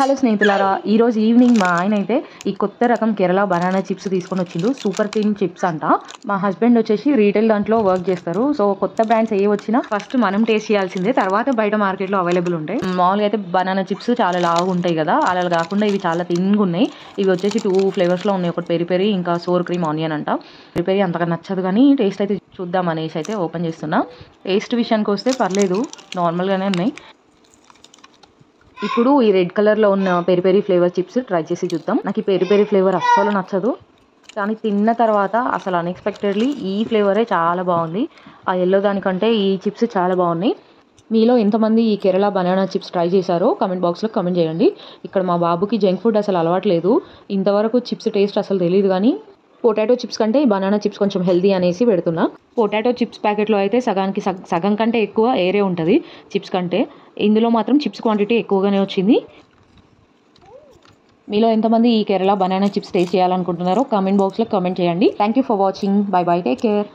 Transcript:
Hello స్నేహితులారా, ఈరోజు evening మా ఆయన అయితే ఈ కొత్త రకం కేరళ బనానా చిప్స్ తీసుకొని వచ్చిండు. సూపర్ క్లీన్ చిప్స్ అంట. మా హస్బెండ్ వచ్చేసి రీటైల్ దాంట్లో వర్క్ చేస్తారు. సో కొత్త బ్రాండ్స్ ఏ వచ్చినా ఫస్ట్ మనం టేస్ట్ చేయాల్సిందే, తర్వాత బయట మార్కెట్లో అవైలబుల్ ఉంటాయి. మామూలుగా అయితే బనానా చిప్స్ చాలా లావుగా ఉంటాయి కదా, అలా కాకుండా ఇవి చాలా థిన్గా ఉన్నాయి. ఇవి వచ్చేసి 2 ఫ్లేవర్స్లో ఉన్నాయి. ఒకటి పెరి పెరి, ఇంకా సోర్ క్రీమ్ ఆనియన్ అంట. పెరి పెరి అంతగా నచ్చదు, కానీ టేస్ట్ అయితే చూద్దాం అనేసి అయితే ఓపెన్ చేస్తున్నా. టేస్ట్ విషయానికి వస్తే పర్లేదు, నార్మల్గానే ఉన్నాయి. ఇప్పుడు ఈ రెడ్ కలర్లో ఉన్న peri peri flavour chips try చేసి చూద్దాం. నాకు ఈ పెరి పెరి ఫ్లేవర్ అస్సలు నచ్చదు, కానీ తిన్న తర్వాత అసలు అన్ఎక్స్పెక్టెడ్లీ ఈ ఫ్లేవరే చాలా బాగుంది. ఆ ఎల్లో దానికంటే ఈ చిప్స్ చాలా బాగున్నాయి. మీలో ఎంతమంది ఈ కేరళ బనానా చిప్స్ ట్రై చేశారో కమెంట్ బాక్స్లో కమెంట్ చేయండి. ఇక్కడ మా బాబుకి జంక్ ఫుడ్ అసలు అలవాట్లేదు, ఇంతవరకు చిప్స్ టేస్ట్ అసలు తెలియదు. కానీ పొటాటో చిప్స్ కంటే ఈ బనానా చిప్స్ కొంచెం హెల్దీ అనేసి పెడుతున్నా. పొటాటో చిప్స్ ప్యాకెట్లో అయితే సగం కంటే ఎక్కువ ఏరే ఉంటుంది చిప్స్ కంటే. ఇందులో మాత్రం చిప్స్ క్వాంటిటీ ఎక్కువగానే వచ్చింది. మీలో ఎంతమంది ఈ కేరళ బనానా చిప్స్ టేస్ట్ చేయాలనుకుంటున్నారో కామెంట్ బాక్స్లో కామెంట్ చేయండి. Thank you for watching. By by, take care.